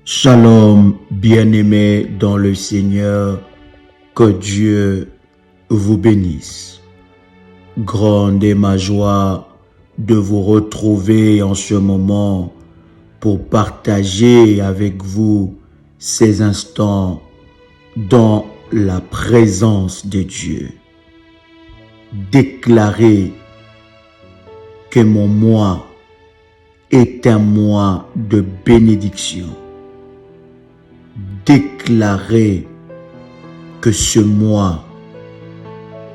Shalom, bien-aimés dans le Seigneur, que Dieu vous bénisse. Grande est ma joie de vous retrouver en ce moment pour partager avec vous ces instants dans la présence de Dieu. Déclarer que mon mois est un mois de bénédiction. Déclarer que ce mois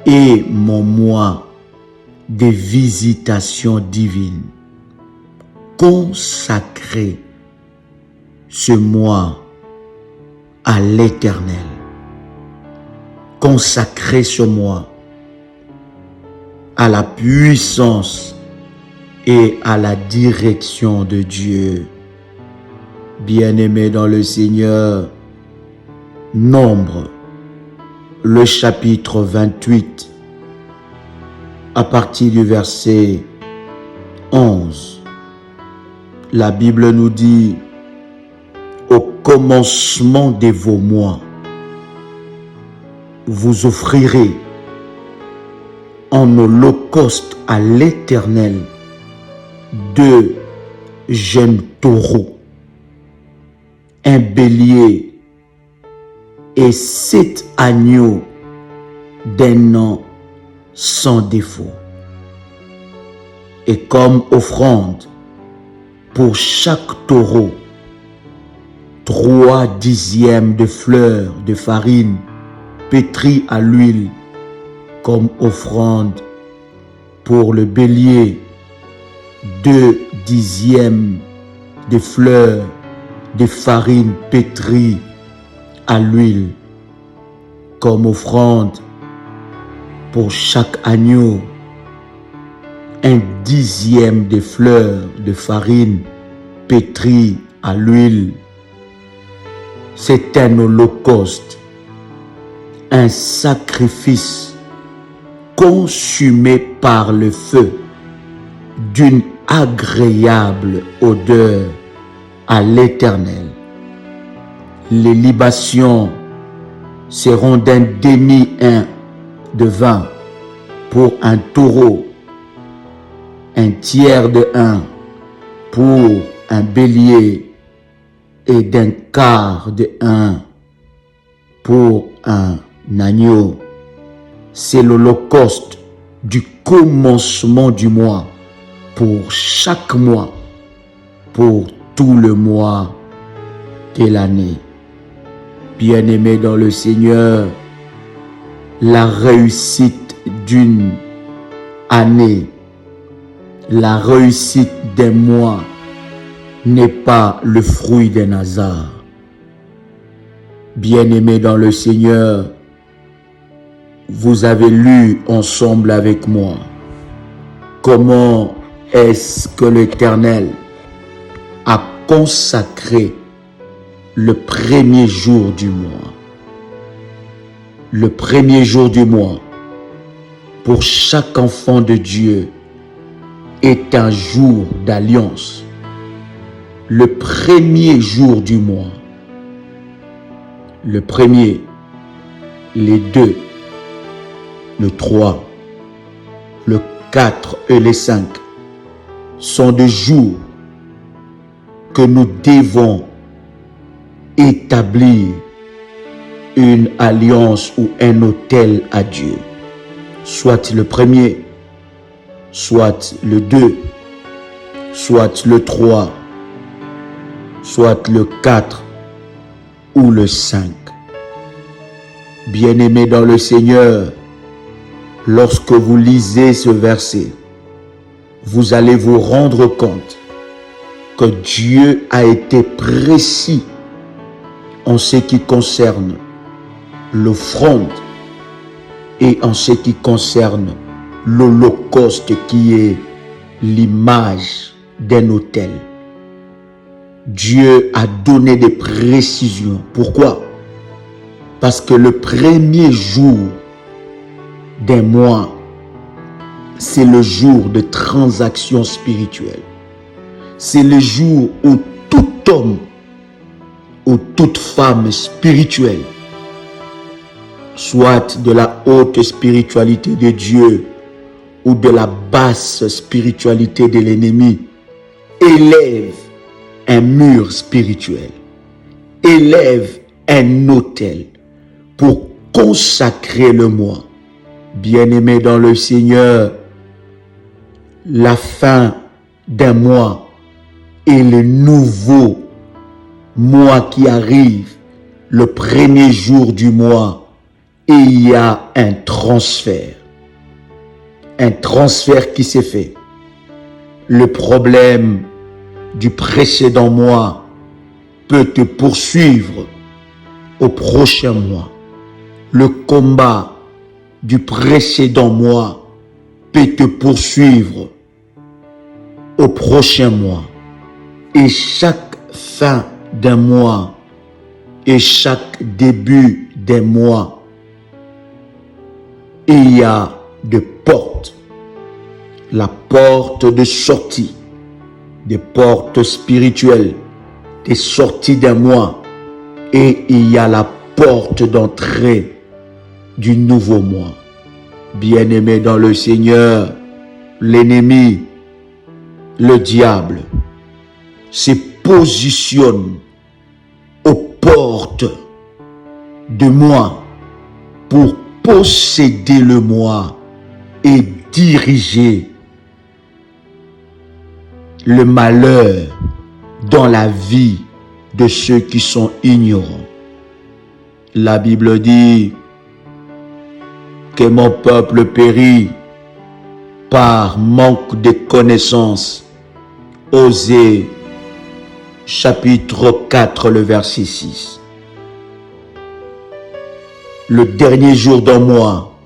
est mon mois de visitation divine. Consacrer ce mois à l'Éternel. Consacrer ce mois à la puissance et à la direction de Dieu. Bien-aimés dans le Seigneur, Nombre, le chapitre 28, à partir du verset 11, la Bible nous dit: au commencement de vos mois, vous offrirez en holocauste à l'Éternel 2 jeunes taureaux, un bélier et 7 agneaux d'un an sans défaut. Et comme offrande pour chaque taureau, 3 dixièmes de fleurs de farine pétrie à l'huile, comme offrande pour le bélier, 2 dixièmes de fleurs de farine pétrie à l'huile, comme offrande pour chaque agneau, 1 dixième de fleurs de farine pétrie à l'huile. C'est un holocauste, un sacrifice consumé par le feu, d'une agréable odeur à l'Éternel. Les libations seront d'un demi-hin de vin pour un taureau, un tiers de hin pour un bélier et d'un quart de hin pour un agneau. C'est l'holocauste du commencement du mois pour chaque mois, pour tout le mois de l'année. Bien-aimés dans le Seigneur, la réussite d'une année, la réussite d'un mois n'est pas le fruit d'un hasard. Bien-aimés dans le Seigneur, vous avez lu ensemble avec moi comment est-ce que l'Éternel a consacré le premier jour du mois. Le premier jour du mois, pour chaque enfant de Dieu, est un jour d'alliance. Le premier jour du mois, le premier, les 2, le 3, le 4 et les 5 sont des jours que nous devons établir une alliance ou un autel à Dieu. Soit le premier, soit le 2, soit le 3, soit le 4 ou le 5. Bien-aimés dans le Seigneur, lorsque vous lisez ce verset, vous allez vous rendre compte que Dieu a été précis en ce qui concerne l'offrande et en ce qui concerne l'holocauste qui est l'image d'un autel. Dieu a donné des précisions. Pourquoi? Parce que le premier jour d'un mois, c'est le jour de transaction spirituelle. C'est le jour où tout homme ou toute femme spirituelle, soit de la haute spiritualité de Dieu ou de la basse spiritualité de l'ennemi, élève un mur spirituel, élève un autel pour consacrer le moi. Bien-aimé dans le Seigneur, la fin d'un mois et le nouveau mois qui arrive, le premier jour du mois, et il y a un transfert qui s'est fait. Le problème du précédent mois peut te poursuivre au prochain mois. Le combat du précédent mois peut te poursuivre au prochain mois. Et chaque fin d'un mois et chaque début d'un mois, il y a des portes. La porte de sortie, des portes spirituelles, des sorties d'un mois, et il y a la porte d'entrée du nouveau mois. Bien-aimé dans le Seigneur, l'ennemi, le diable, se positionne aux portes de moi pour posséder le moi et diriger le malheur dans la vie de ceux qui sont ignorants. La Bible dit que mon peuple périt par manque de connaissance. Osée chapitre 4, le verset 6. Le dernier jour d'un mois,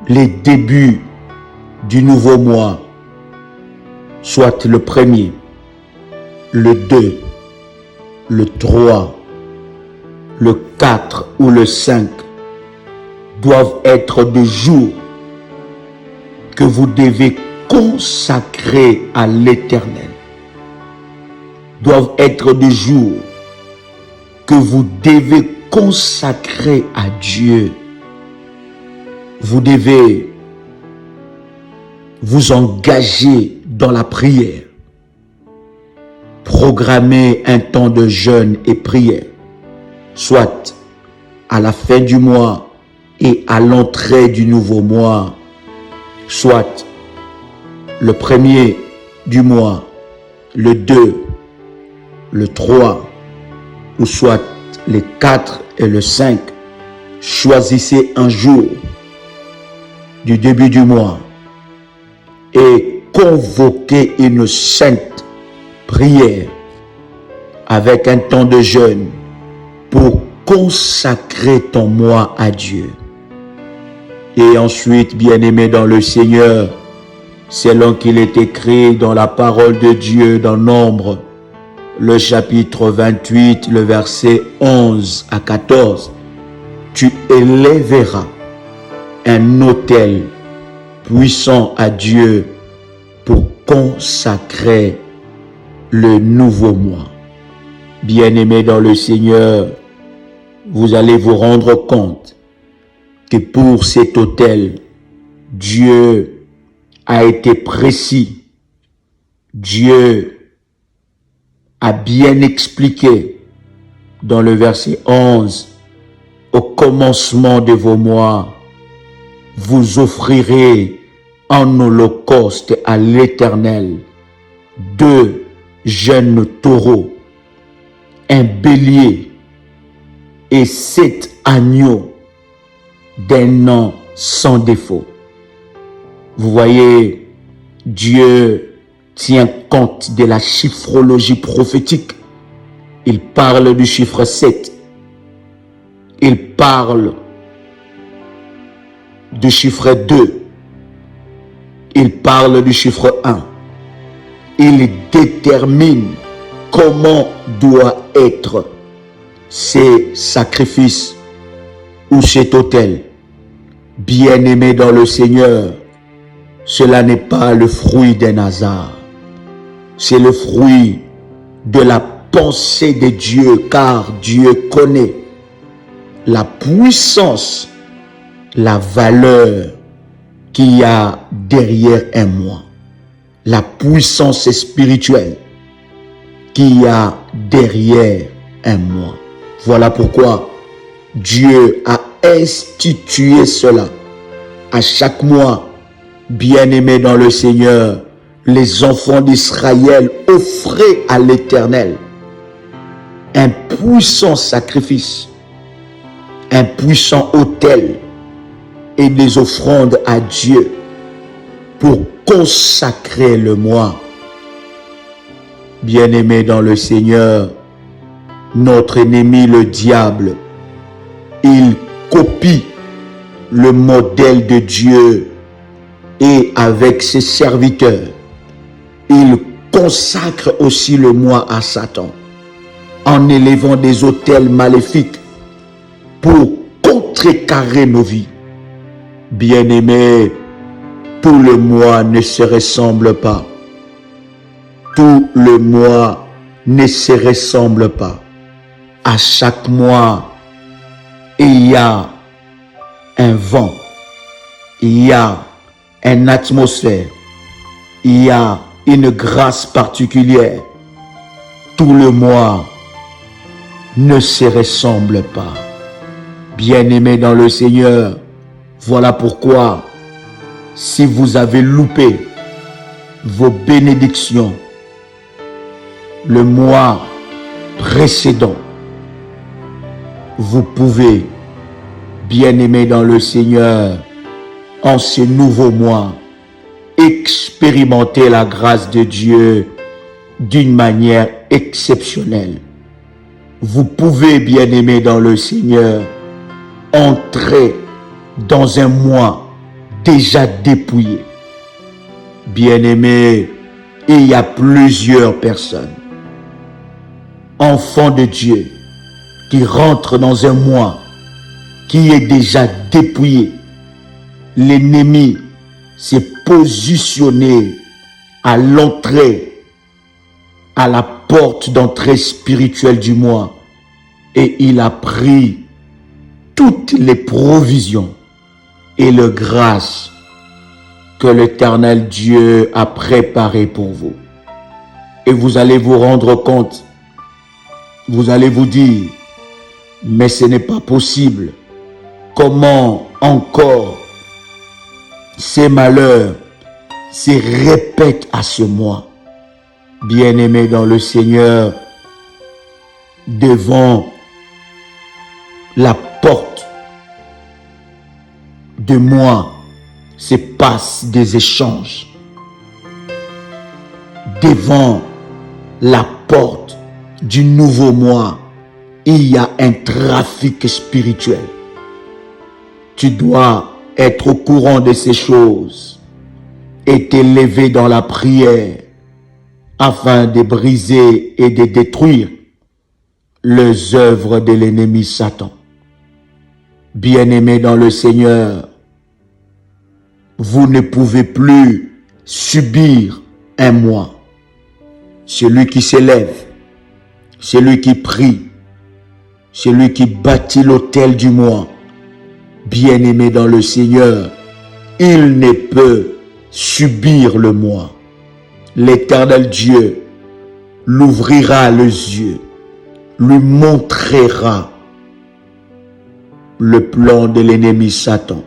les débuts du nouveau mois, soit le premier, le 2, le 3, le 4 ou le 5, doivent être des jours que vous devez consacrer à l'Éternel. Doivent être des jours que vous devez consacrer à Dieu. Vous devez vous engager dans la prière. Programmer un temps de jeûne et prière, soit à la fin du mois et à l'entrée du nouveau mois, soit le premier du mois, le 2, le 3, ou soit les 4 et le 5. Choisissez un jour du début du mois et convoquez une sainte prière avec un temps de jeûne pour consacrer ton mois à Dieu. Et ensuite, bien-aimé dans le Seigneur, selon qu'il est écrit dans la parole de Dieu dans Nombre, le chapitre 28, le verset 11 à 14, tu élèveras un autel puissant à Dieu pour consacrer le nouveau mois. Bien-aimés dans le Seigneur, vous allez vous rendre compte que pour cet autel, Dieu a été précis. Dieu a bien expliqué dans le verset 11, au commencement de vos mois, vous offrirez en holocauste à l'Éternel 2 jeunes taureaux, un bélier et 7 agneaux d'un an sans défaut. Vous voyez, Dieu tient compte de la chiffrologie prophétique. Il parle du chiffre 7. Il parle du chiffre 2. Il parle du chiffre 1. Il détermine comment doit être ces sacrifices ou cet autel. Bien-aimé dans le Seigneur, cela n'est pas le fruit d'un hasard. C'est le fruit de la pensée de Dieu, car Dieu connaît la puissance, la valeur qu'il y a derrière un moi, la puissance spirituelle qu'il y a derrière un moi. Voilà pourquoi Dieu a institué cela. À chaque mois, bien-aimés dans le Seigneur, les enfants d'Israël offraient à l'Éternel un puissant sacrifice, un puissant autel et des offrandes à Dieu pour consacrer le mois. Bien-aimés dans le Seigneur, notre ennemi le diable, il copie le modèle de Dieu et avec ses serviteurs, il consacre aussi le mois à Satan en élevant des autels maléfiques pour contrecarrer nos vies. Bien-aimés, tout le mois ne se ressemble pas. Tout le mois ne se ressemble pas. À chaque mois, il y a un vent, il y a une atmosphère, il y a une grâce particulière. Tout le mois ne se ressemble pas. Bien-aimés dans le Seigneur, voilà pourquoi, si vous avez loupé vos bénédictions, le mois précédent, vous pouvez, bien-aimés dans le Seigneur, en ce nouveau mois, expérimenter la grâce de Dieu d'une manière exceptionnelle. Vous pouvez, bien-aimés dans le Seigneur, entrer dans un mois déjà dépouillé. Bien-aimés, il y a plusieurs personnes, enfants de Dieu, qui rentrent dans un mois qui est déjà dépouillé. L'ennemi s'est positionné à l'entrée, à la porte d'entrée spirituelle du mois, et il a pris toutes les provisions et les grâces que l'Éternel Dieu a préparées pour vous. Et vous allez vous rendre compte, vous allez vous dire, mais ce n'est pas possible. Comment encore ces malheurs se répètent à ce mois? Bien-aimés dans le Seigneur, devant la porte de moi se passent des échanges. Devant la porte du nouveau mois, il y a un trafic spirituel. Tu dois être au courant de ces choses et t'élever dans la prière afin de briser et de détruire les œuvres de l'ennemi Satan. Bien-aimés dans le Seigneur, vous ne pouvez plus subir un mois. Celui qui s'élève, celui qui prie, celui qui bâtit l'autel du mois, bien-aimé dans le Seigneur, il ne peut subir le mois. L'Éternel Dieu l'ouvrira les yeux, lui montrera le plan de l'ennemi Satan.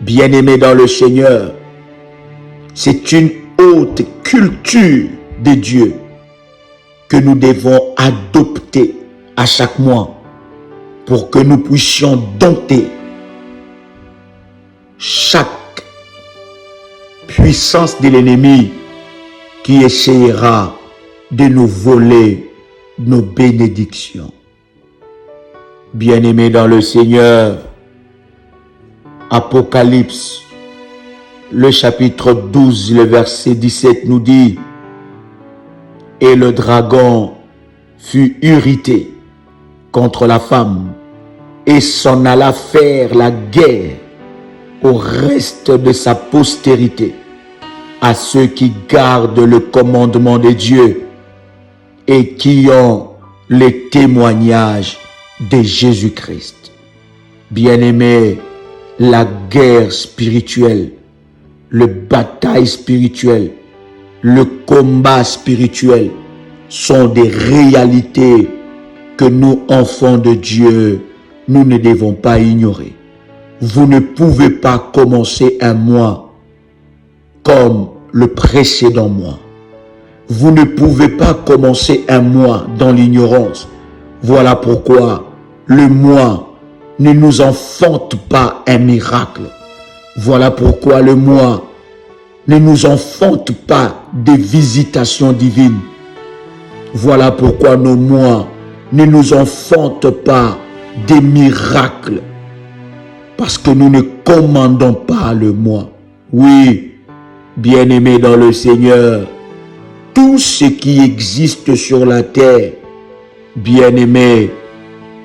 Bien-aimé dans le Seigneur, c'est une haute culture de Dieu que nous devons adopter à chaque mois pour que nous puissions dompter chaque puissance de l'ennemi qui essayera de nous voler nos bénédictions. Bien-aimés dans le Seigneur, Apocalypse, le chapitre 12, le verset 17 nous dit: et le dragon fut irrité contre la femme et s'en alla faire la guerre au reste de sa postérité, à ceux qui gardent le commandement de Dieu et qui ont les témoignages de Jésus-Christ. Bien-aimés, la guerre spirituelle, le bataille spirituelle, le combat spirituel sont des réalités que nous, enfants de Dieu, nous ne devons pas ignorer. Vous ne pouvez pas commencer un mois comme le précédent mois. Vous ne pouvez pas commencer un mois dans l'ignorance. Voilà pourquoi le mois ne nous enfante pas un miracle. Voilà pourquoi le mois ne nous enfante pas des visitations divines. Voilà pourquoi nos mois ne nous enfantent pas des miracles. Parce que nous ne commandons pas le mois. Oui, bien-aimés dans le Seigneur, tout ce qui existe sur la terre, bien-aimés,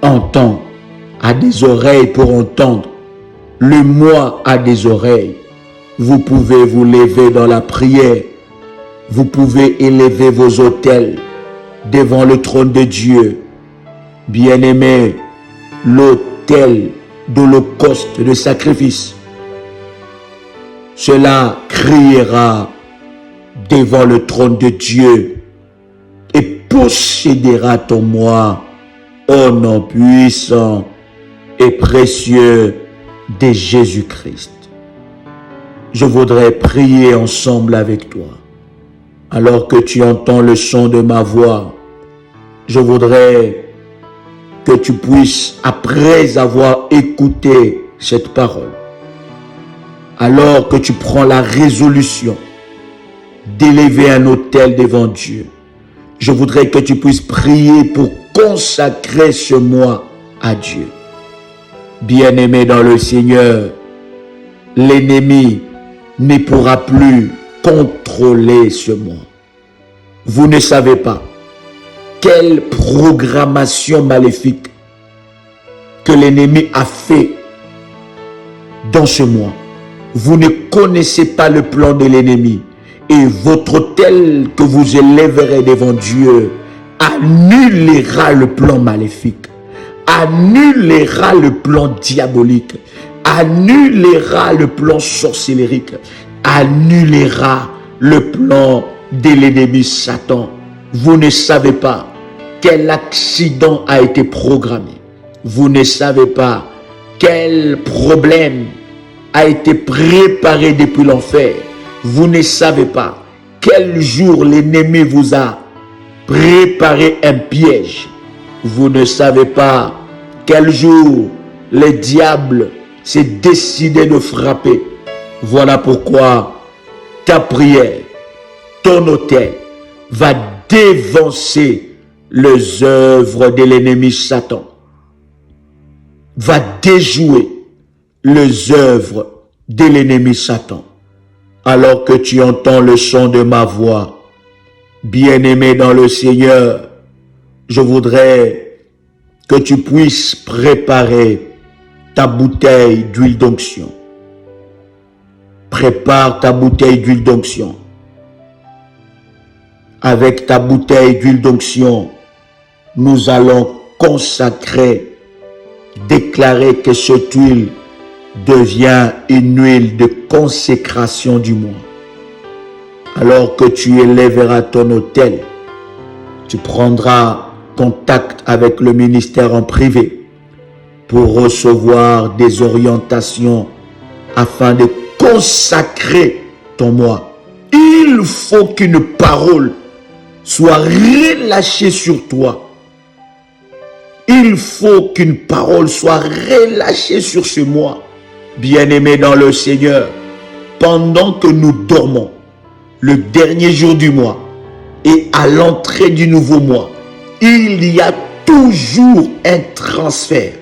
entend, a des oreilles pour entendre. Le moi a des oreilles. Vous pouvez vous lever dans la prière. Vous pouvez élever vos autels devant le trône de Dieu. Bien-aimés, l'autel d'holocauste, de sacrifice, cela criera devant le trône de Dieu et possédera ton moi, au nom puissant et précieux de Jésus-Christ. Je voudrais prier ensemble avec toi. Alors que tu entends le son de ma voix, je voudrais que tu puisses, après avoir écouté cette parole, alors que tu prends la résolution d'élever un autel devant Dieu, je voudrais que tu puisses prier pour consacrer ce mois à Dieu. Bien-aimé dans le Seigneur, l'ennemi ne pourra plus contrôler ce mois. Vous ne savez pas quelle programmation maléfique que l'ennemi a fait dans ce mois. Vous ne connaissez pas le plan de l'ennemi et votre autel que vous élèverez devant Dieu annulera le plan maléfique, annulera le plan diabolique, annulera le plan sorcellérique, annulera le plan de l'ennemi Satan. Vous ne savez pas quel accident a été programmé. Vous ne savez pas quel problème a été préparé depuis l'enfer. Vous ne savez pas quel jour l'ennemi vous a préparé un piège. Vous ne savez pas quel jour le diable s'est décidé de frapper. Voilà pourquoi ta prière, ton autel va dévancer les œuvres de l'ennemi Satan, va déjouer les œuvres de l'ennemi Satan. Alors que tu entends le son de ma voix, bien-aimé dans le Seigneur, je voudrais que tu puisses préparer ta bouteille d'huile d'onction. Prépare ta bouteille d'huile d'onction. Avec ta bouteille d'huile d'onction, nous allons consacrer, déclarer que cette huile devient une huile de consécration du mois. Alors que tu élèveras ton autel, tu prendras contact avec le ministère en privé pour recevoir des orientations afin de consacrer ton mois. Il faut qu'une parole soit relâchée sur toi. Il faut qu'une parole soit relâchée sur ce mois. Bien-aimés dans le Seigneur, pendant que nous dormons, le dernier jour du mois et à l'entrée du nouveau mois, il y a toujours un transfert.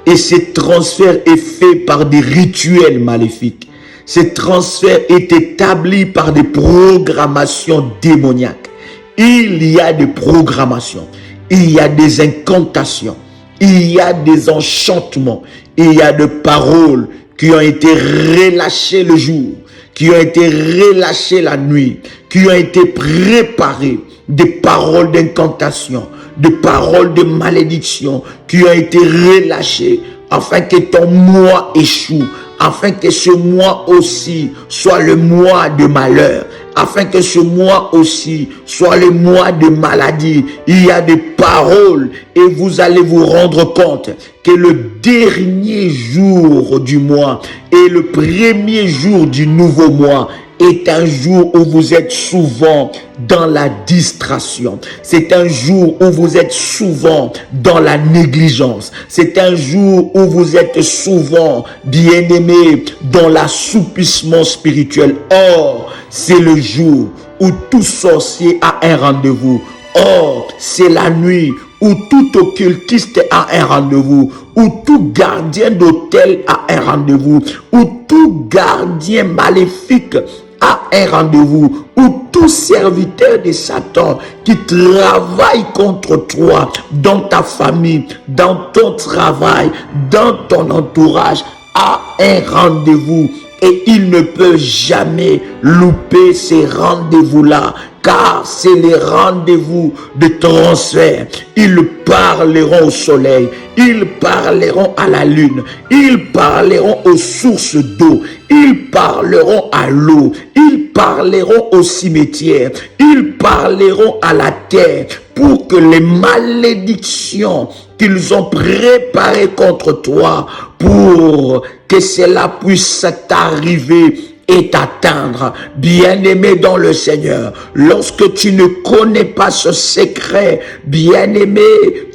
Et ce transfert est fait par des rituels maléfiques. Ce transfert est établi par des programmations démoniaques. Il y a des programmations, il y a des incantations, il y a des enchantements, il y a des paroles qui ont été relâchées le jour, qui ont été relâchées la nuit, qui ont été préparées des paroles d'incantation, des paroles de malédiction qui ont été relâchées afin que ton mois échoue, afin que ce mois aussi soit le mois de malheur, afin que ce mois aussi soit le mois de maladie. Il y a des paroles et vous allez vous rendre compte que le dernier jour du mois et le premier jour du nouveau mois est un jour où vous êtes souvent dans la distraction. C'est un jour où vous êtes souvent dans la négligence. C'est un jour où vous êtes souvent, bien-aimés, dans l'assoupissement spirituel. Or, c'est le jour où tout sorcier a un rendez-vous. Or, c'est la nuit où tout occultiste a un rendez-vous, où tout gardien d'hôtel a un rendez-vous, où tout gardien maléfique a un rendez-vous, où tout serviteur de Satan qui travaille contre toi, dans ta famille, dans ton travail, dans ton entourage, a un rendez-vous. Et il ne peut jamais louper ces rendez-vous-là, car c'est les rendez-vous de transfert. Ils parleront au soleil, ils parleront à la lune, ils parleront aux sources d'eau, ils parleront à l'eau, ils parleront au cimetière, ils parleront à la terre, pour que les malédictions qu'ils ont préparées contre toi, pour que cela puisse t'arriver et t'atteindre. Bien-aimé dans le Seigneur, lorsque tu ne connais pas ce secret, bien-aimé,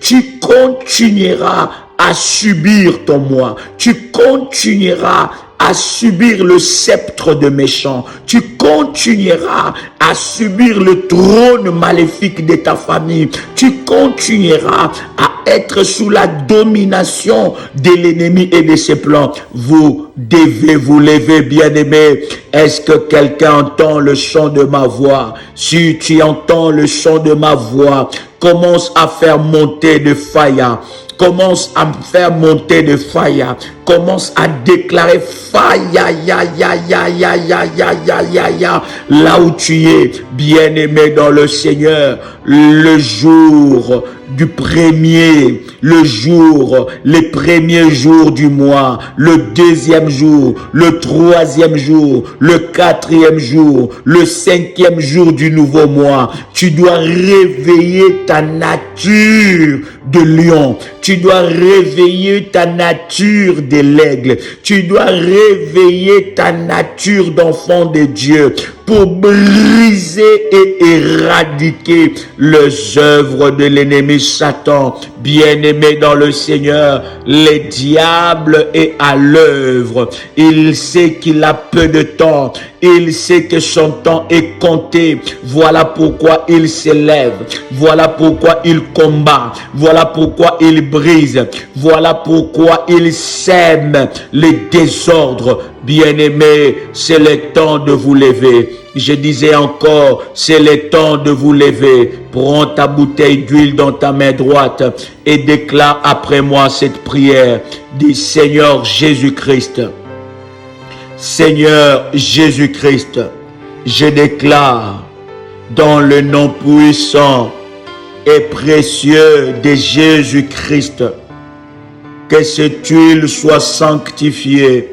tu continueras à subir ton moi. Tu continueras à subir le sceptre de méchant. Tu continueras à subir le trône maléfique de ta famille. Tu continueras à être sous la domination de l'ennemi et de ses plans. Vous devez vous lever, bien-aimés. Est-ce que quelqu'un entend le son de ma voix? Si tu entends le son de ma voix, commence à faire monter de fire. Commence à faire monter de fire. Commence à déclarer fire, ya, ya, ya, ya, ya, ya, ya, ya, ya, là où tu es, bien-aimé dans le Seigneur. Le jour du premier, les premiers jours du mois, le deuxième jour, le troisième jour, le quatrième jour, le cinquième jour du nouveau mois, tu dois réveiller ta nature de lion. Tu dois réveiller ta nature de l'aigle. Tu dois réveiller ta nature d'enfant de Dieu pour briser et éradiquer les œuvres de l'ennemi Satan. Bien-aimé dans le Seigneur, le diable est à l'œuvre. Il sait qu'il a peu de temps. Il sait que son temps est compté. Voilà pourquoi il s'élève. Voilà pourquoi il combat. Voilà pourquoi il brise. Voilà pourquoi il sème les désordres. Bien-aimés, c'est le temps de vous lever. Je disais encore, c'est le temps de vous lever. Prends ta bouteille d'huile dans ta main droite et déclare après moi cette prière. Dis Seigneur Jésus-Christ. Seigneur Jésus-Christ, je déclare dans le nom puissant et précieux de Jésus-Christ que cette huile soit sanctifiée,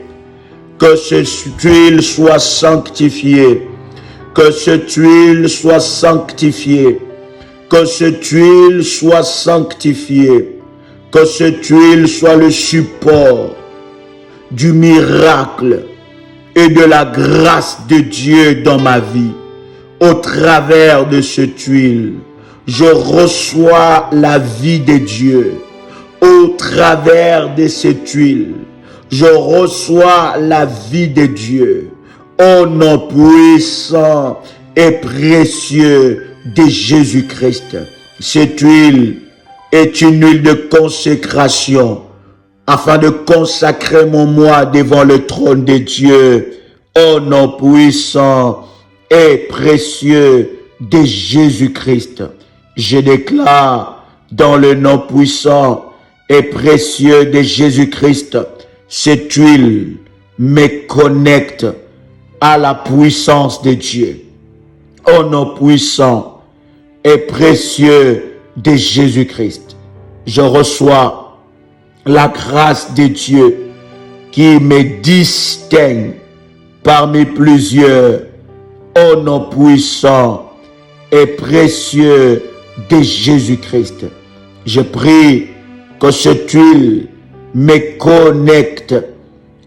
que cette huile soit sanctifiée, que cette huile soit sanctifiée, que cette huile soit sanctifiée, que cette huile soit le support du miracle et de la grâce de Dieu dans ma vie. Au travers de cette huile, je reçois la vie de Dieu. Au travers de cette huile, je reçois la vie de Dieu. Au nom puissant et précieux de Jésus-Christ. Cette huile est une huile de consécration afin de consacrer mon moi devant le trône de Dieu. Au nom puissant et précieux de Jésus-Christ, je déclare dans le nom puissant et précieux de Jésus-Christ, cette huile me connecte à la puissance de Dieu. Au nom puissant et précieux de Jésus-Christ. Je reçois la grâce de Dieu qui me distingue parmi plusieurs, au nom puissant et précieux de Jésus-Christ. Je prie que cette huile me connecte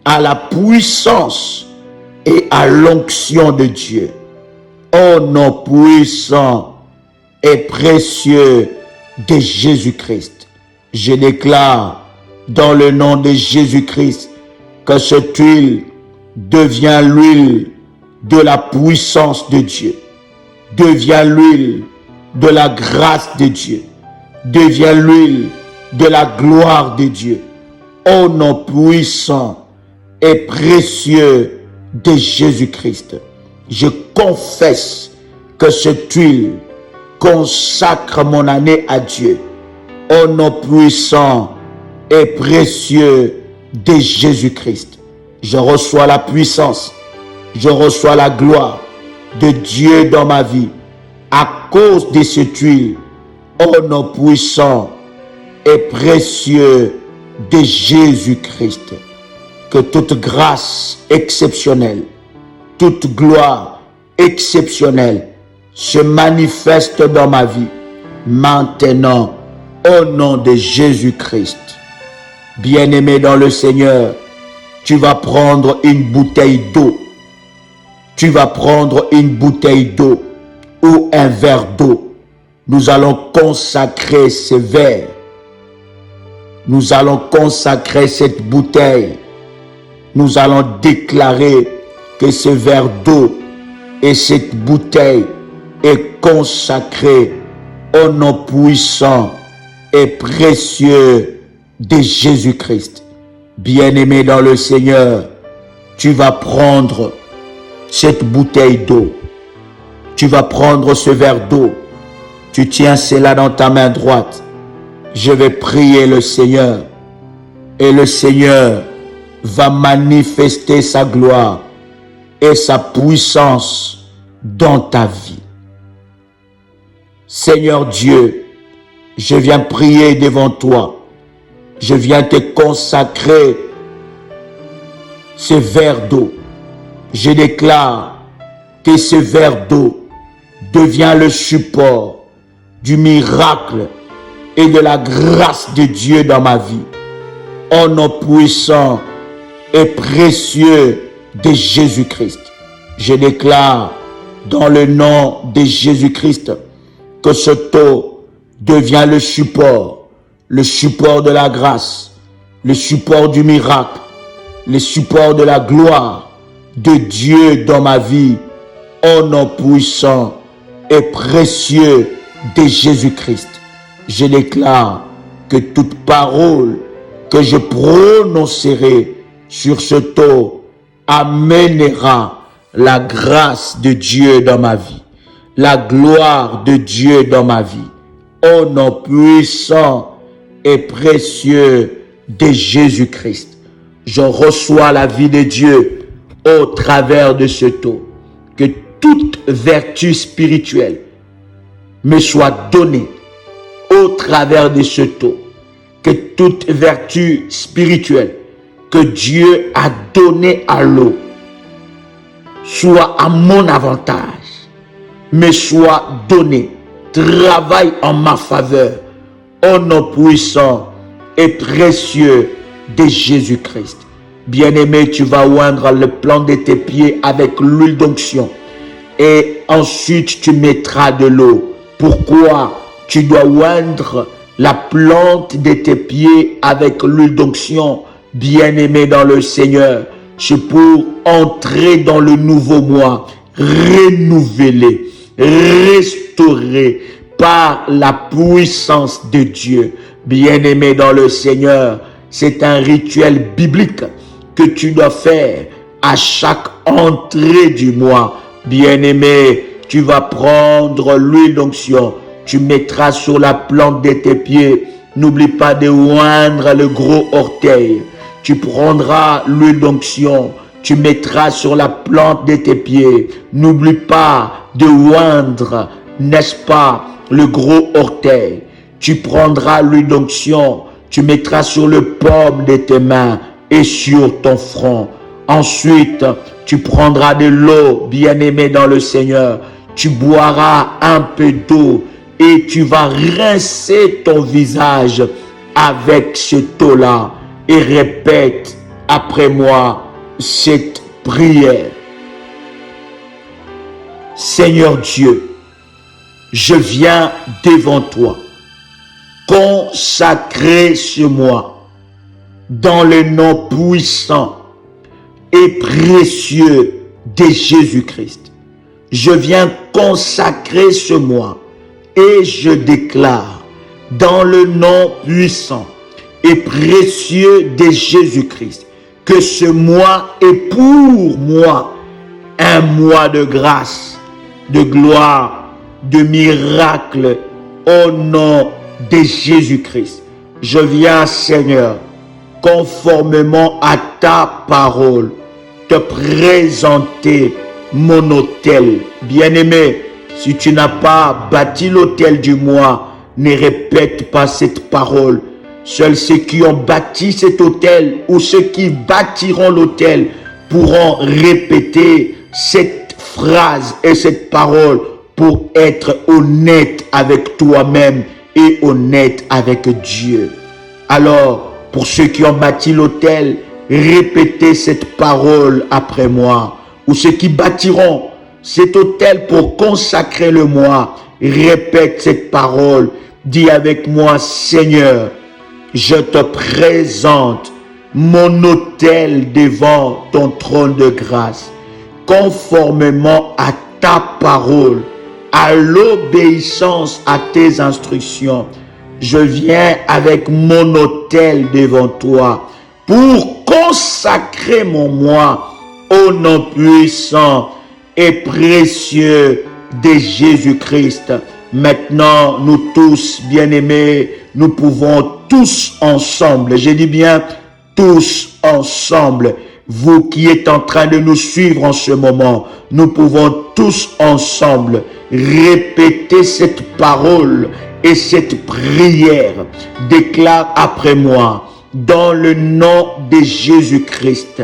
à la puissance et à l'onction de Dieu. Au nom puissant et précieux de Jésus-Christ, je déclare dans le nom de Jésus-Christ que cette huile devient l'huile de la puissance de Dieu, devient l'huile de la grâce de Dieu, devient l'huile de la gloire de Dieu. Au nom puissant et précieux de Jésus-Christ, je confesse que cette huile consacre mon année à Dieu. Au nom puissant et précieux de Jésus-Christ, je reçois la puissance, je reçois la gloire de Dieu dans ma vie à cause de cette huile. Au nom puissant et précieux de Jésus-Christ, que toute grâce exceptionnelle, toute gloire exceptionnelle se manifeste dans ma vie maintenant au nom de Jésus-Christ. Bien-aimé dans le Seigneur, tu vas prendre une bouteille d'eau. Tu vas prendre une bouteille d'eau ou un verre d'eau. Nous allons consacrer ce verre. Nous allons consacrer cette bouteille. Nous allons déclarer que ce verre d'eau et cette bouteille est consacré au nom puissant et précieux de Jésus-Christ. Bien-aimé dans le Seigneur, tu vas prendre cette bouteille d'eau. Tu vas prendre ce verre d'eau. Tu tiens cela dans ta main droite. Je vais prier le Seigneur et le Seigneur va manifester sa gloire et sa puissance dans ta vie. Seigneur Dieu, je viens prier devant toi. Je viens te consacrer ce verre d'eau. Je déclare que ce verre d'eau devient le support du miracle et de la grâce de Dieu dans ma vie. Au nom puissant et précieux de Jésus-Christ, je déclare dans le nom de Jésus-Christ que cette eau devient le support de la grâce, le support du miracle, le support de la gloire de Dieu dans ma vie, au nom puissant et précieux de Jésus-Christ. Je déclare que toute parole que je prononcerai sur cette eau amènera la grâce de Dieu dans ma vie, la gloire de Dieu dans ma vie, au nom puissant et précieux de Jésus-Christ. Je reçois la vie de Dieu au travers de cette eau. Que toute vertu spirituelle me soit donnée au travers de cette eau. Que toute vertu spirituelle que Dieu a donnée à l'eau soit à mon avantage, me soit donnée, travaille en ma faveur, au nom puissant et précieux de Jésus-Christ. Bien-aimé, tu vas oindre le plan de tes pieds avec l'huile d'onction et ensuite tu mettras de l'eau. Pourquoi tu dois oindre la plante de tes pieds avec l'huile d'onction? Bien-aimé dans le Seigneur, c'est pour entrer dans le nouveau mois, renouvelé, restauré par la puissance de Dieu. Bien-aimé dans le Seigneur, c'est un rituel biblique que tu dois faire à chaque entrée du mois. Bien-aimé, tu vas prendre l'huile d'onction, tu mettras sur la plante de tes pieds. N'oublie pas de oindre le gros orteil. Tu prendras l'huile d'onction, tu mettras sur la plante de tes pieds. N'oublie pas de oindre, n'est-ce pas, le gros orteil. Tu prendras l'huile d'onction, tu mettras sur le paume de tes mains et sur ton front. Ensuite, tu prendras de l'eau, bien-aimé dans le Seigneur. Tu boiras un peu d'eau et tu vas rincer ton visage avec cette eau-là et répète après moi cette prière. Seigneur Dieu, je viens devant toi, consacrer ce mois dans le nom puissant et précieux de Jésus-Christ. Je viens consacrer ce mois et je déclare dans le nom puissant et précieux de Jésus-Christ que ce mois est pour moi un mois de grâce, de gloire, de miracle au nom de Jésus-Christ. Je viens, Seigneur, conformément à ta parole, te présenter mon autel. Bien-aimé, si tu n'as pas bâti l'autel du mois, ne répète pas cette parole. Seuls ceux qui ont bâti cet autel ou ceux qui bâtiront l'autel pourront répéter cette phrase et cette parole pour être honnête avec toi-même et honnête avec Dieu. Alors, pour ceux qui ont bâti l'autel, répétez cette parole après moi. Ou ceux qui bâtiront cet autel pour consacrer le mois, répète cette parole. Dis avec moi, Seigneur, je te présente mon autel devant ton trône de grâce, conformément à ta parole, à l'obéissance à tes instructions. Je viens avec mon autel devant toi pour consacrer mon mois au nom puissant et précieux de Jésus-Christ. Maintenant, nous tous, bien-aimés, nous pouvons tous ensemble, je dis bien tous ensemble, vous qui êtes en train de nous suivre en ce moment, nous pouvons tous ensemble répéter cette parole et cette prière. Déclare après moi, dans le nom de Jésus-Christ,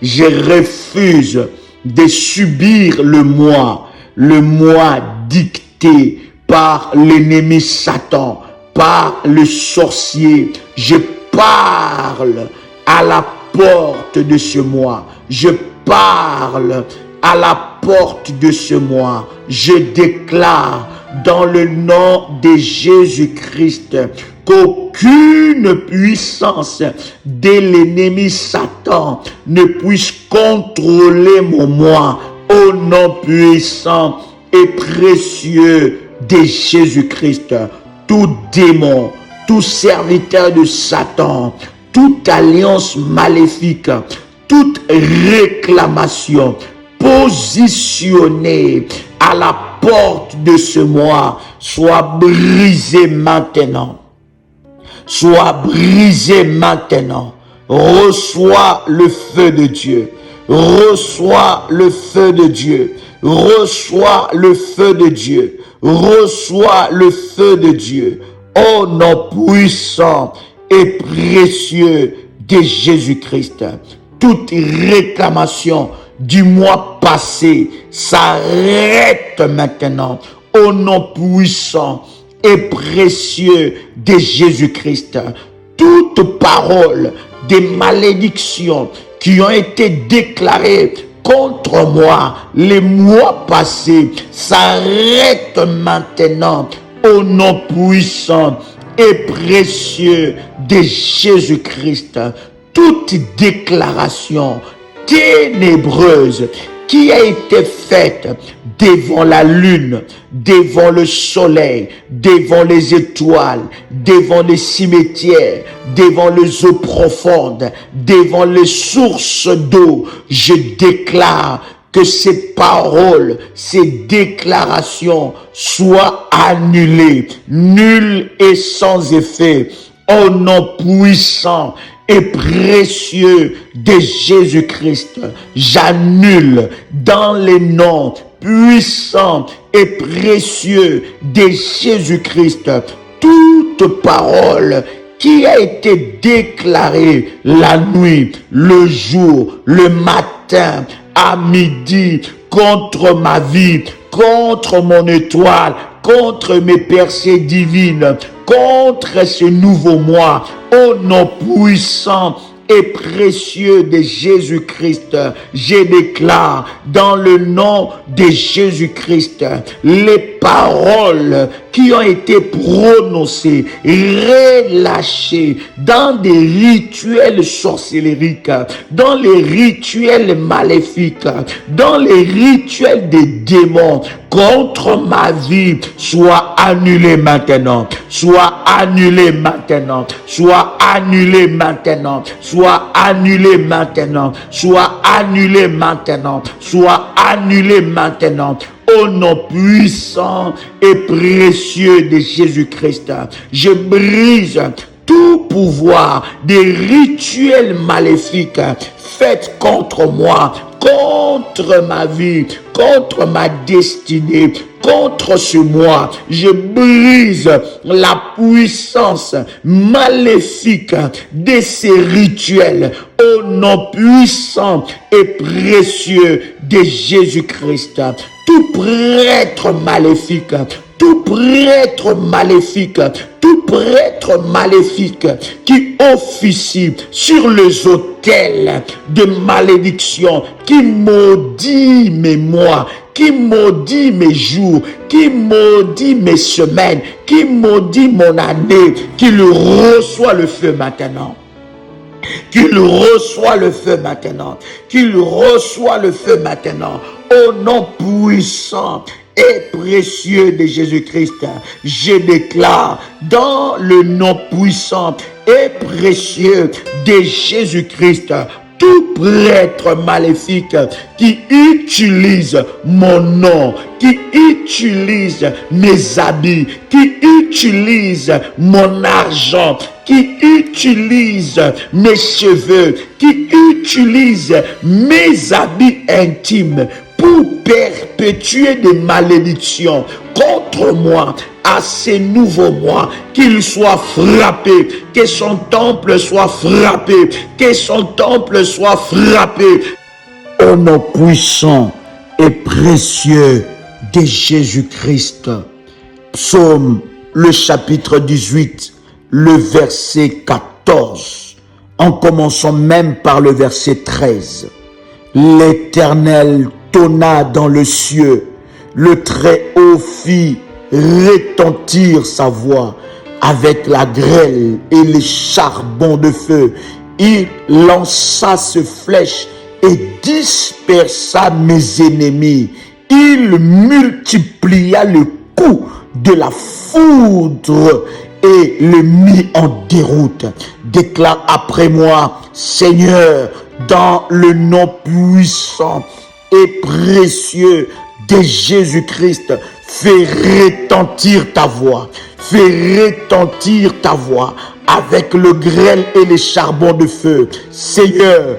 je refuse de subir le mois dicté par l'ennemi Satan, par le sorcier. Je parle à la porte de ce mois. Je parle à la porte de ce mois. Je déclare dans le nom de Jésus-Christ qu'aucune puissance de l'ennemi Satan ne puisse contrôler mon moi au nom puissant et précieux de Jésus-Christ. Tout démon, tout serviteur de Satan, toute alliance maléfique, toute réclamation positionnée à la porte de ce mois soit brisée maintenant. Soit brisée maintenant. Reçois le feu de Dieu. Reçois le feu de Dieu. Reçois le feu de Dieu. Reçois le feu de Dieu. Au nom puissant et précieux de Jésus-Christ. Toute réclamation du mois passé s'arrête maintenant. Au nom puissant et précieux de Jésus-Christ. Toute parole des malédictions qui ont été déclarées contre moi les mois passés s'arrête maintenant au nom puissant et précieux de Jésus-Christ. Toute déclaration ténébreuse qui a été faite devant la lune, devant le soleil, devant les étoiles, devant les cimetières, devant les eaux profondes, devant les sources d'eau, je déclare que ces paroles, ces déclarations soient annulées, nulles et sans effet, au nom puissant et précieux de Jésus-Christ. J'annule dans les noms puissants et précieux de Jésus-Christ, toute parole qui a été déclarée la nuit, le jour, le matin, à midi, contre ma vie, contre mon étoile, contre mes percées divines, contre ce nouveau moi, au nom puissant et précieux de Jésus-Christ, je déclare dans le nom de Jésus-Christ les paroles qui ont été prononcées, relâchées dans des rituels sorcelleriques, dans les rituels maléfiques, dans les rituels des démons contre ma vie, soit annulé maintenant, soit annulé maintenant, soit annulé maintenant, soit annulé maintenant, soit annulé maintenant, soit annulé maintenant. Au nom puissant et précieux de Jésus-Christ, je brise tout pouvoir des rituels maléfiques faits contre moi, contre ma vie, contre ma destinée, contre ce moi. Je brise la puissance maléfique de ces rituels au nom puissant et précieux de Jésus-Christ. Tout prêtre maléfique, tout prêtre maléfique, tout prêtre maléfique qui officie sur les autels de malédiction, qui maudit mes mois, qui maudit mes jours, qui maudit mes semaines, qui maudit mon année, qu'il reçoit le feu maintenant. Qu'il reçoit le feu maintenant. Qu'il reçoit le feu maintenant. Au nom puissant et précieux de Jésus-Christ, je déclare dans le nom puissant et précieux de Jésus-Christ, tout prêtre maléfique qui utilise mon nom, qui utilise mes habits, qui utilise mon argent, qui utilise mes cheveux, qui utilise mes habits intimes pour perpétuer des malédictions contre moi, à ces nouveaux mois, qu'il soit frappé, que son temple soit frappé, que son temple soit frappé. Au nom puissant et précieux de Jésus-Christ. Psaume, le chapitre 18, le verset 14. En commençant même par le verset 13. L'Éternel tonna dans le cieux, le Très-Haut fit retentir sa voix avec la grêle et les charbons de feu. Il lança ses flèches et dispersa mes ennemis. Il multiplia le coup de la foudre et le mit en déroute. Déclare après moi, Seigneur, dans le nom puissant et précieux de Jésus-Christ, fais retentir ta voix, fais retentir ta voix avec le grêle et les charbons de feu. Seigneur,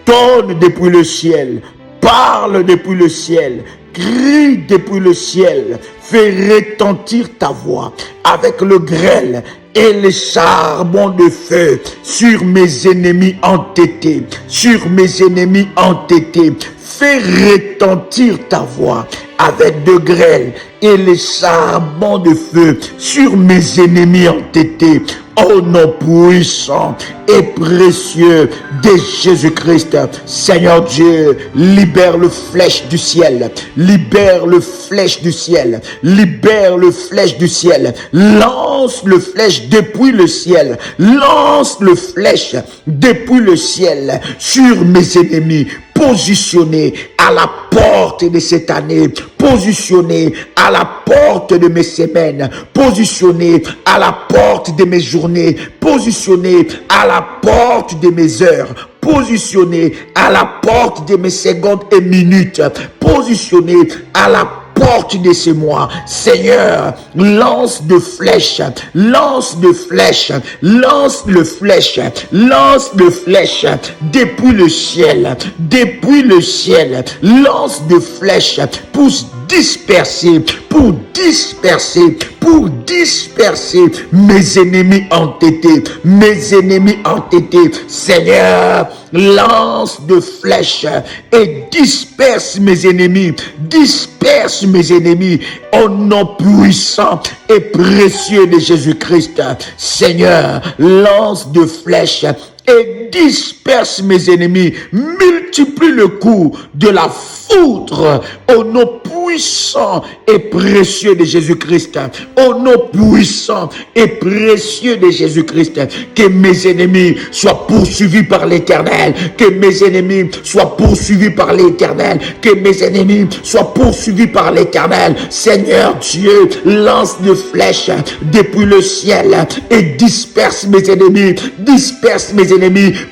donne depuis le ciel, parle depuis le ciel, crie depuis le ciel, fais retentir ta voix avec le grêle et les charbons de feu sur mes ennemis entêtés, sur mes ennemis entêtés. Fais retentir ta voix avec de grêle et les charbons de feu sur mes ennemis entêtés. Au nom puissant et précieux de Jésus-Christ, Seigneur Dieu, libère le flèche du ciel, libère le flèche du ciel, libère le flèche du ciel, lance le flèche depuis le ciel, lance le flèche depuis le ciel sur mes ennemis, positionnés à la porte de cette année, positionnés à la porte de mes semaines, positionnés à la porte de mes journées, positionnés à la porte de mes heures, positionnés à la porte de mes secondes et minutes, positionnés à la porte de ces mois. Seigneur, lance de flèches, lance de flèches, lance le flèche, lance le flèche depuis le ciel, lance de flèches pour disperser mes ennemis entêtés, Seigneur, lance de flèches et disperse mes ennemis, au nom puissant et précieux de Jésus-Christ. Seigneur, lance de flèches et disperse mes ennemis, multiplie le coup de la foudre au nom puissant et précieux de Jésus-Christ, au nom puissant et précieux de Jésus-Christ. Que mes ennemis soient poursuivis par l'Éternel, que mes ennemis soient poursuivis par l'Éternel, que mes ennemis soient poursuivis par l'Éternel. Seigneur Dieu, lance de flèches depuis le ciel et disperse mes ennemis,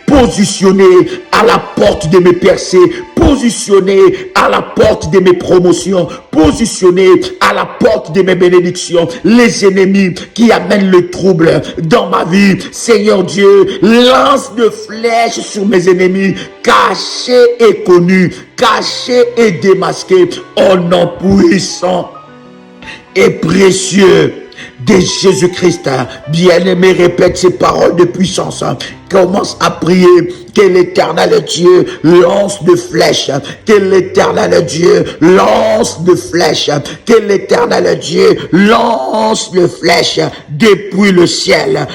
positionnés à la porte de mes percées, positionnés à la porte de mes promotions, positionnés à la porte de mes bénédictions. Les ennemis qui amènent le trouble dans ma vie, Seigneur Dieu, lance de flèches sur mes ennemis, cachés et connus, cachés et démasqués, au nom puissant et précieux de Jésus-Christ. Bien-aimé, répète ces paroles de puissance. Commence à prier que l'Éternel Dieu lance de flèches, que l'Éternel Dieu lance de flèches, que l'Éternel Dieu lance de flèches depuis le ciel,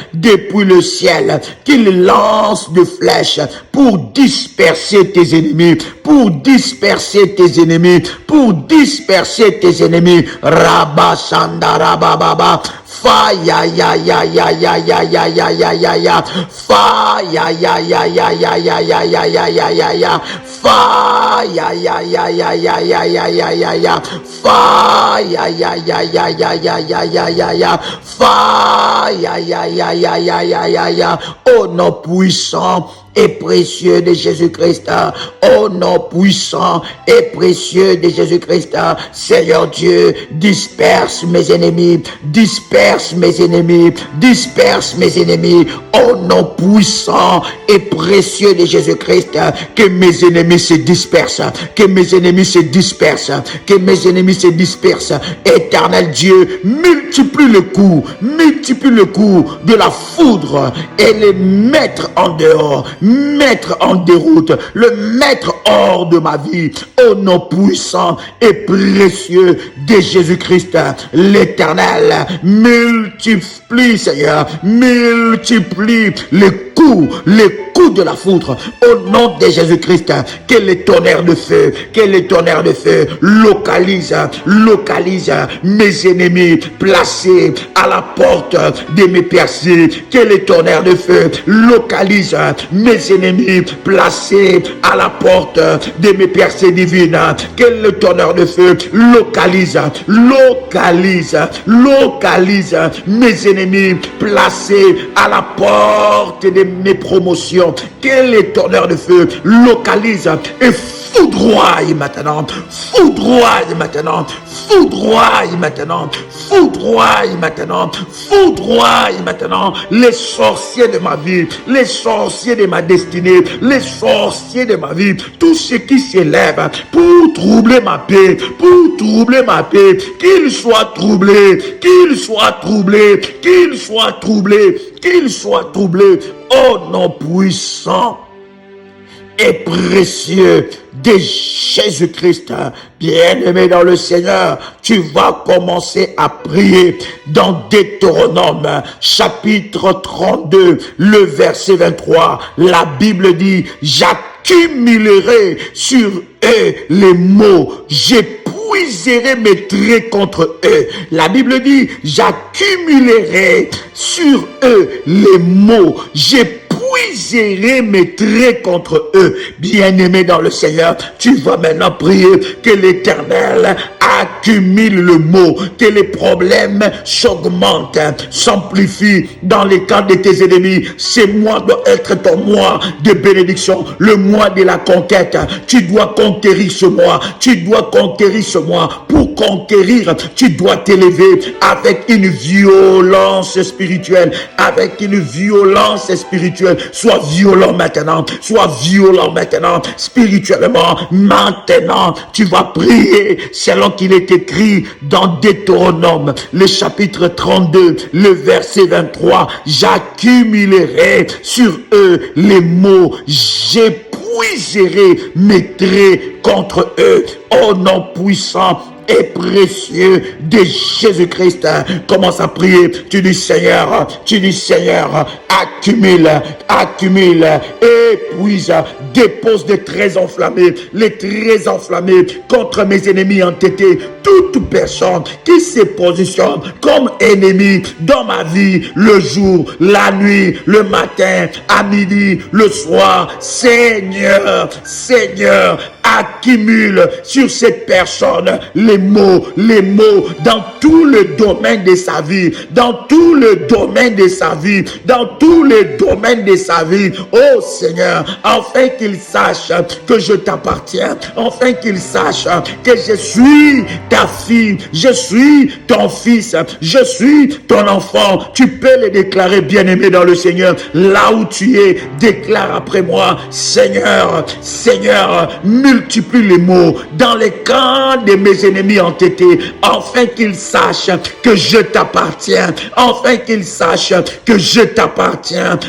qu'il lance de flèches pour disperser tes ennemis, Rabba Sanda Rabba Baba. Fa ya ya ya ya ya ya ya ya ya ya ya. Fa ya ya ya ya ya ya ya ya ya ya ya ya. Fa ya ya ya ya ya ya ya ya ya ya. Fa ya ya ya ya ya ya ya ya ya ya. Fa ya ya ya ya ya ya ya ya. Au nom puissant et précieux de Jésus-Christ, au nom puissant et précieux de Jésus-Christ, Seigneur Dieu, disperse mes ennemis, au nom puissant et précieux de Jésus-Christ, que mes ennemis se dispersent, Éternel Dieu, multiplie le coup de la foudre et les mettre en dehors, mettre en déroute, le mettre hors de ma vie, au nom puissant et précieux de Jésus-Christ. L'Éternel multiplie, Seigneur, multiplie les coups de la foudre, au nom de Jésus-Christ. Que les tonnerres de feu, localise mes ennemis placés à la porte de mes percées. Que les tonnerres de feu localise mes ennemis placés à la porte de mes percées divines. Que le tonnerre de feu localise mes ennemis placés à la porte de mes promotions. Que les tonnerres de feu localise et foudroie maintenant les sorciers de ma vie, les sorciers de ma destinée, les sorciers de ma vie, tout ce qui s'élève pour troubler ma paix, qu'ils soient troublés, au nom puissant et précieux de Jésus-Christ. Bien-aimé dans le Seigneur, tu vas commencer à prier dans Deutéronome chapitre 32, le verset 23. La Bible dit: j'accumulerai sur eux les maux, j'épuiserai mes traits contre eux. La Bible dit: j'accumulerai sur eux les maux, j'épuiserai mes traits contre eux. Bien-aimé dans le Seigneur, tu vas maintenant prier que l'Éternel accumule le mot, que les problèmes s'augmentent, s'amplifient dans les camps de tes ennemis. Ce mois doit être ton mois de bénédiction, le mois de la conquête. Tu dois conquérir ce mois, Pour conquérir, tu dois t'élever avec une violence spirituelle, Sois Sois violent maintenant. Sois violent maintenant. Spirituellement, maintenant, tu vas prier selon qu'il est écrit dans Deutéronome, le chapitre 32, le verset 23. J'accumulerai sur eux les maux. J'épuiserai mes traits contre eux. Au nom puissant et précieux de Jésus-Christ. Commence à prier. Tu dis Seigneur, accumule, épuise, dépose des traits enflammés, les traits enflammés contre mes ennemis entêtés. Toute personne qui se positionne comme ennemi dans ma vie, le jour, la nuit, le matin, à midi, le soir, Seigneur, accumule sur cette personne les maux dans tout le domaine de sa vie, oh Seigneur, afin qu'il sache que je t'appartiens, afin qu'il sache que je suis ta fille, je suis ton fils, je suis ton enfant. Tu peux le déclarer, bien-aimé dans le Seigneur, là où tu es, déclare après moi, Seigneur, multiplie les maux dans les camps de mes ennemis entêtés, afin qu'ils sachent que je t'appartiens,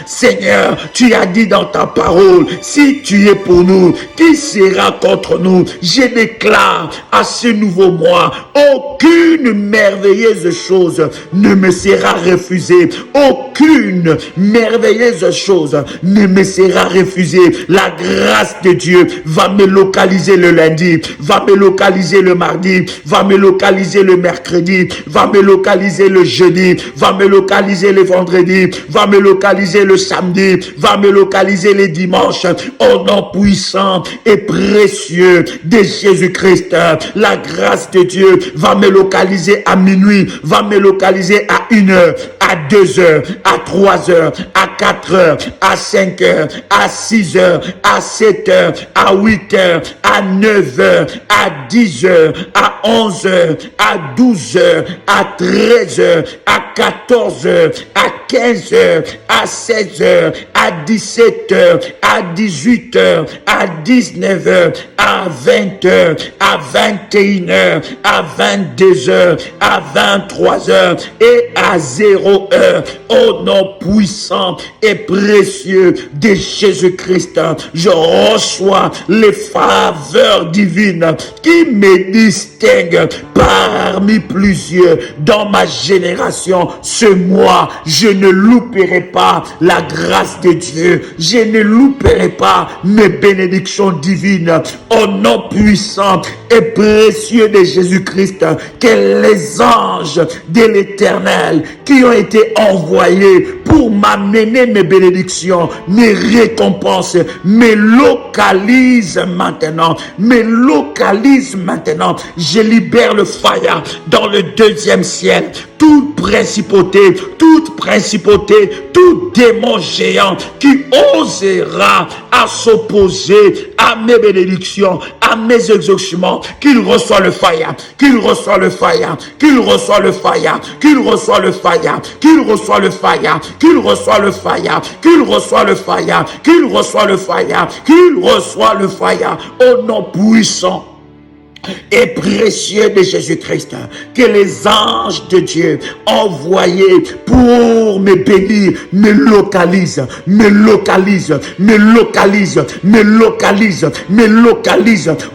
Seigneur, tu as dit dans ta parole, si tu es pour nous, qui sera contre nous? Je déclare à ce nouveau mois, aucune merveilleuse chose ne me sera refusée, aucune merveilleuse chose ne me sera refusée. La grâce de Dieu va me localiser le lundi, va me localiser le mardi, va me localiser le mercredi, va me localiser le jeudi, va me localiser le vendredi, va me localiser le samedi, va me localiser les dimanches. Au nom puissant et précieux de Jésus-Christ, la grâce de Dieu va me localiser à minuit, va me localiser à 1h, à 2h, à 3h, à 4h, à 5h, à 6h, à 7h, à 8h, à 9h, à 10h, à 11h, à 12h, à 13h, à 14h, à 15h, à 16h, à 17h, à 18h, à 19h, à 20h, à 21h, à 22h, à 23h et à 0h. Au nom puissant et précieux de Jésus-Christ, je reçois les faveurs divines qui me distinguent parmi plusieurs dans ma génération. Ce mois, je ne louperai pas la grâce de Dieu. Je ne louperai pas mes bénédictions divines. Au nom puissant et précieux de Jésus-Christ, que les anges de l'Éternel qui ont été envoyés pour m'amener mes bénédictions, mes récompenses, me localisent maintenant. Je libère le fire dans le deuxième ciel. Toute principauté, tout démon géant qui osera à s'opposer à mes bénédictions, à mes exaucements, qu'il reçoit le fire, qu'il reçoit le fire, qu'il reçoit le fire, qu'il reçoit le fire, qu'il reçoit le fire, qu'il reçoit le fire, qu'il reçoit le fire, qu'il reçoit le fire, qu'il reçoit le fire, au nom puissant et précieux de Jésus-Christ, que les anges de Dieu envoyés pour me bénir me localisent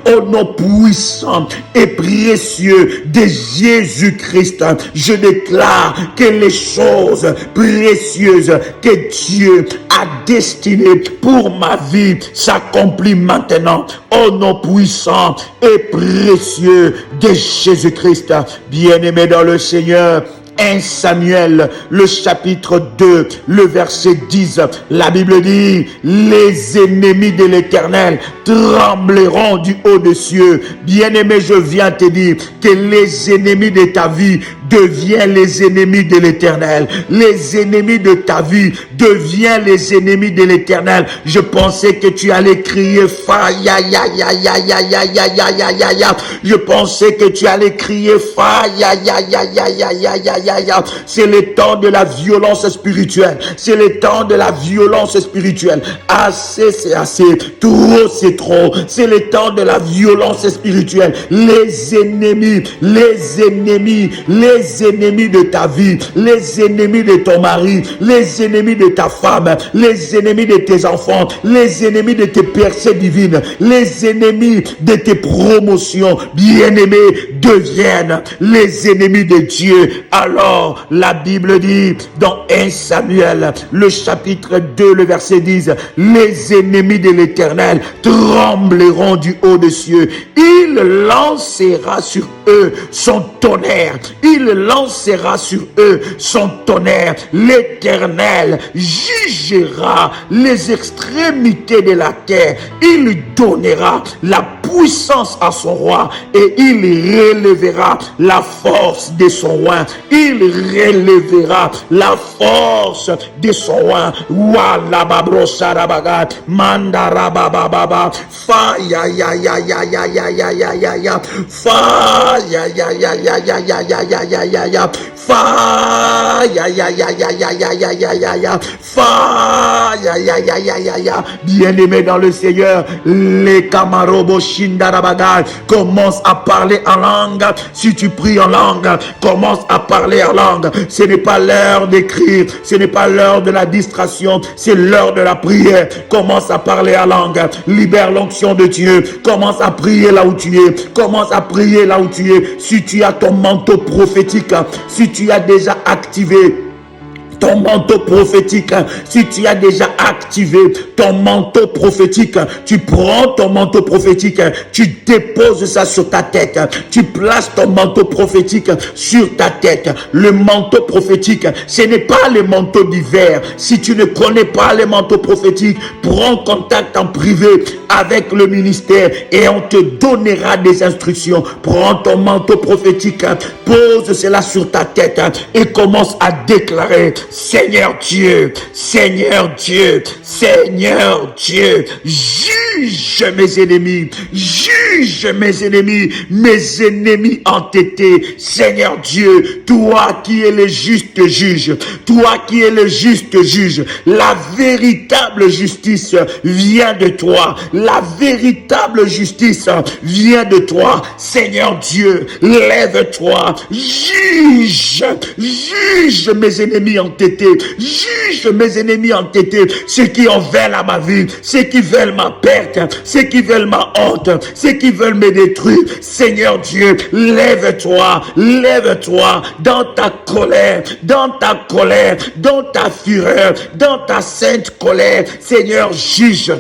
au nom puissant et précieux de Jésus-Christ. Je déclare que les choses précieuses que Dieu a destinées pour ma vie s'accomplissent maintenant au nom puissant et précieux de Jésus-Christ. Bien-aimé dans le Seigneur, 1 Samuel, le chapitre 2, le verset 10, la Bible dit, les ennemis de l'Éternel trembleront du haut des cieux. Bien-aimé, je viens te dire que les ennemis de ta vie deviennent les ennemis de l'Éternel. Les ennemis de ta vie deviennent les ennemis de l'Éternel. Je pensais que tu allais crier fa ya ya ya ya ya ya ya ya ya ya ya. Je pensais que tu allais crier fa ya ya ya ya ya ya ya ya ya. C'est le temps de la violence spirituelle. C'est le temps de la violence spirituelle. Assez c'est assez, trop c'est trop. C'est le temps de la violence spirituelle. Les ennemis de ta vie, les ennemis de ton mari, les ennemis de ta femme, les ennemis de tes enfants, les ennemis de tes percées divines, les ennemis de tes promotions, bien-aimés, deviennent les ennemis de Dieu. Alors, la Bible dit dans 1 Samuel, le chapitre 2, le verset 10, les ennemis de l'Éternel trembleront du haut des cieux. Il lancera sur eux son tonnerre. Il lancera sur eux son tonnerre. L'Éternel jugera les extrémités de la terre. Il donnera la puissance à son roi et il relèvera la force de son roi. Il relèvera la force de son roi. Wala babro sarabaga mandara baba fa ya ya ya ya ya ya ya ya ya ya fa ya ya ya ya ya ya ya ya ya ya ya fa ya ya ya ya ya ya ya ya ya ya fa ya ya ya ya ya ya. Bien-aimé dans le Seigneur, les camarobo shindarabaga, commence à parler en langue. Si tu pries en langue, commence à parler en langue. Ce n'est pas l'heure d'écrire, ce n'est pas l'heure de la distraction, c'est l'heure de la prière. Commence à parler en langue, libère l'onction de Dieu, commence à prier là où tu es, commence à prier là où tu es. Si tu as ton manteau prophétique, si tu as déjà activé ton manteau prophétique, si tu as déjà activé ton manteau prophétique, tu prends ton manteau prophétique, tu déposes ça sur ta tête, tu places ton manteau prophétique sur ta tête. Le manteau prophétique, ce n'est pas le manteau d'hiver. Si tu ne connais pas le manteau prophétique, prends contact en privé avec le ministère et on te donnera des instructions. Prends ton manteau prophétique, pose cela sur ta tête et commence à déclarer: Seigneur Dieu, Seigneur Dieu, Seigneur Dieu, juge mes ennemis, juge mes ennemis entêtés. Seigneur Dieu, toi qui es le juste juge, toi qui es le juste juge, la véritable justice vient de toi, la véritable justice vient de toi. Seigneur Dieu, lève-toi, juge mes ennemis entêtés, juge mes ennemis entêtés, ceux qui en veulent à ma vie, ceux qui veulent ma perte, ceux qui veulent ma honte, ceux qui veulent me détruire. Seigneur Dieu, lève-toi dans ta colère, dans ta fureur, dans ta sainte colère. Seigneur, juge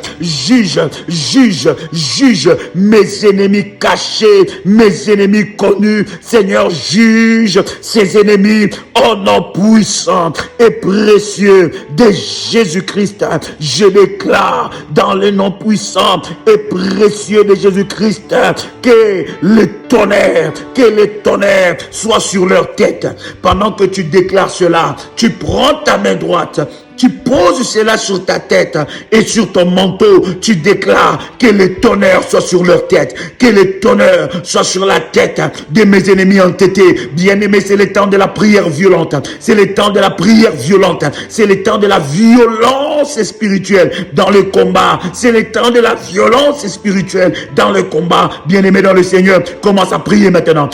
mes ennemis cachés, mes ennemis connus. Seigneur, juge ces ennemis au nom puissant et précieux de Jésus-Christ. Je déclare dans le nom puissant et précieux de Jésus-Christ que le tonnerre soit sur leur tête. Pendant que tu déclares cela, tu prends ta main droite, tu poses cela sur ta tête et sur ton manteau, tu déclares que le tonnerre soit sur leur tête, que le tonnerre soit sur la tête de mes ennemis entêtés. Bien-aimés, c'est le temps de la prière violente, c'est le temps de la prière violente, c'est le temps de la violence spirituelle dans le combat, c'est le temps de la violence spirituelle dans le combat. Bien-aimés dans le Seigneur, commence à prier maintenant,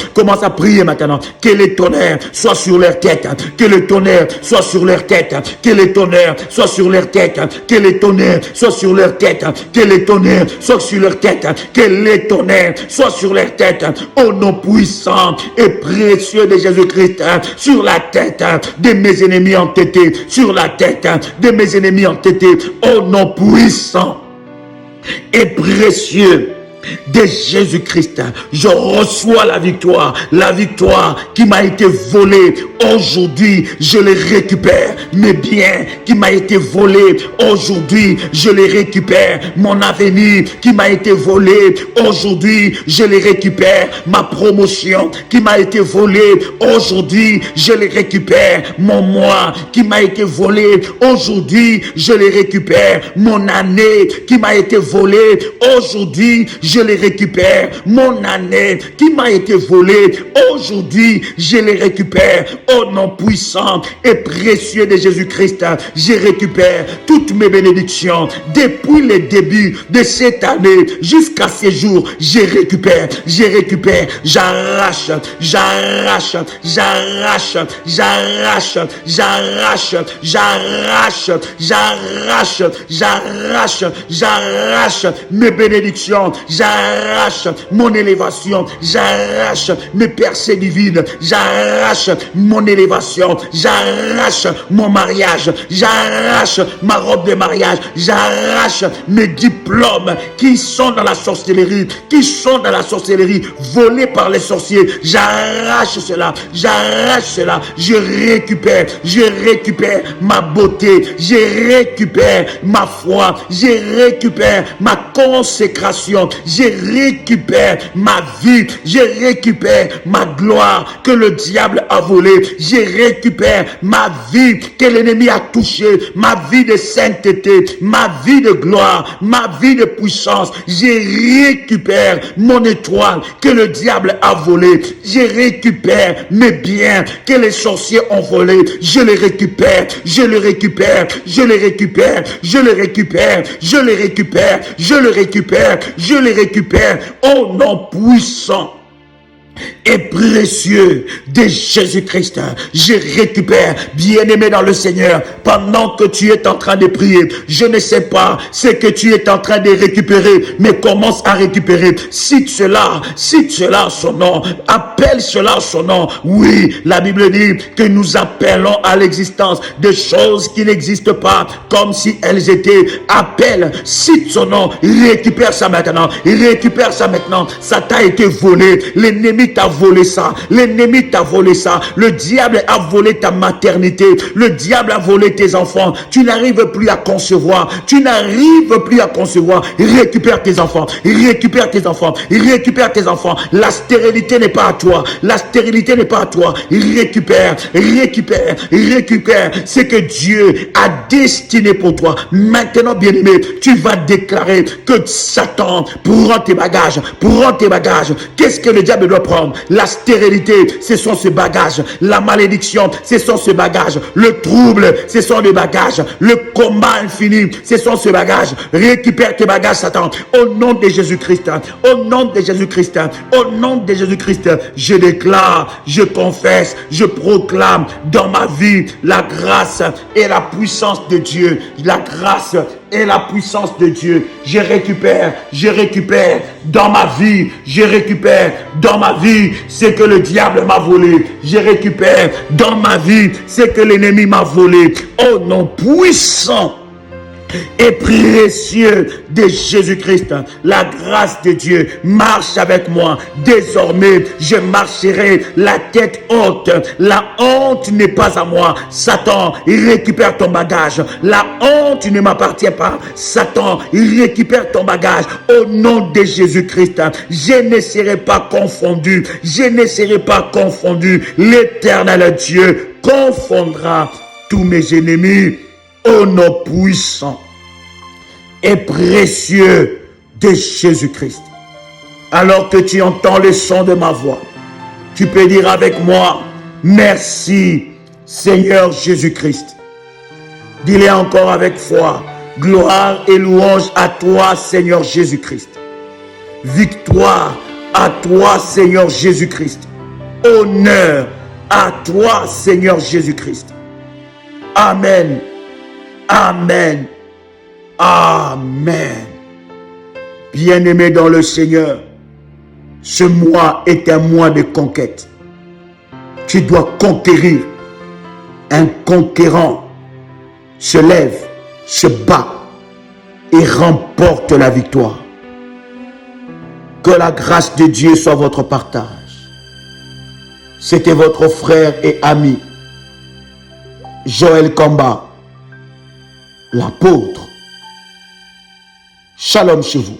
que le tonnerre soit sur leur tête, que le tonnerre soit sur leur tête, que le tonnerre soit sur leur tête, que les tonnerres soient sur leur tête, que les tonnerres soient sur leur tête, que les tonnerres soient sur leur tête, au nom puissant et précieux de Jésus-Christ, sur la tête de mes ennemis entêtés, sur la tête de mes ennemis entêtés, au nom puissant et précieux de Jésus-Christ, je reçois la victoire qui m'a été volée. Aujourd'hui, je les récupère. Mes biens qui m'a été volé, aujourd'hui, je les récupère. Mon avenir qui m'a été volé, aujourd'hui, je les récupère. Ma promotion qui m'a été volée, aujourd'hui, je les récupère. Mon mois qui m'a été volé, aujourd'hui, je les récupère. Mon année qui m'a été volée, aujourd'hui, je les récupère. Mon année qui m'a été volée, aujourd'hui, je les récupère. Au nom puissant et précieux de Jésus-Christ, je récupère toutes mes bénédictions depuis le début de cette année jusqu'à ce jour. Je récupère, j'arrache, mes bénédictions, j'arrache mon élévation, j'arrache mes percées divines, j'arrache mon élévation, j'arrache mon mariage, j'arrache ma robe de mariage, j'arrache mes diplômes qui sont dans la sorcellerie, volés par les sorciers, j'arrache cela, je récupère ma beauté, je récupère ma foi, je récupère ma consécration, je récupère ma vie, je récupère ma gloire que le diable a volée, je récupère ma vie que l'ennemi a touchée, ma vie de sainteté, ma vie de gloire, ma vie de puissance, je récupère mon étoile que le diable a volée, je récupère mes biens que les sorciers ont volés, je les récupère, je les récupère, je les récupère, je les récupère, je les récupère, je les récupère, je les récupère au nom puissant et précieux de Jésus-Christ. Je récupère, bien-aimé dans le Seigneur, pendant que tu es en train de prier. Je ne sais pas ce que tu es en train de récupérer, mais commence à récupérer. Cite cela à son nom, appelle cela à son nom. Oui, la Bible dit que nous appelons à l'existence des choses qui n'existent pas comme si elles étaient. Appelle, cite son nom, récupère ça maintenant, récupère ça maintenant. Ça t'a été volé, l'ennemi t'a volé ça, l'ennemi t'a volé ça, le diable a volé ta maternité, le diable a volé tes enfants, tu n'arrives plus à concevoir, récupère tes enfants, récupère tes enfants, récupère tes enfants, la stérilité n'est pas à toi, récupère ce que Dieu a destiné pour toi. Maintenant, bien-aimé, tu vas déclarer que Satan prend tes bagages, qu'est-ce que le diable doit prendre? La stérilité, ce sont ses bagages. La malédiction, ce sont ses bagages. Le trouble, ce sont les bagages. Le combat infini, ce sont ses bagages. Récupère tes bagages, Satan. Au nom de Jésus-Christ, je déclare, je confesse, je proclame dans ma vie la grâce et la puissance de Dieu. La grâce et la puissance de Dieu. Je récupère dans ma vie, ce que le diable m'a volé. Je récupère dans ma vie ce que l'ennemi m'a volé. Au nom puissant et précieux de Jésus-Christ, la grâce de Dieu marche avec moi. Désormais, je marcherai la tête haute. La honte n'est pas à moi. Satan, récupère ton bagage. La honte ne m'appartient pas. Satan, récupère ton bagage. Au nom de Jésus-Christ, je ne serai pas confondu. L'Éternel Dieu confondra tous mes ennemis. Au nom puissant et précieux de Jésus-Christ. Alors que tu entends le son de ma voix, tu peux dire avec moi, merci Seigneur Jésus-Christ. Dis-le encore avec foi, gloire et louange à toi Seigneur Jésus-Christ. Victoire à toi Seigneur Jésus-Christ. Honneur à toi Seigneur Jésus-Christ. Amen. Amen. Amen. Bien-aimé dans le Seigneur, ce mois est un mois de conquête. Tu dois conquérir. Un conquérant se lève, se bat et remporte la victoire. Que la grâce de Dieu soit votre partage. C'était votre frère et ami, Joël Kamba, l'apôtre. Shalom chez vous.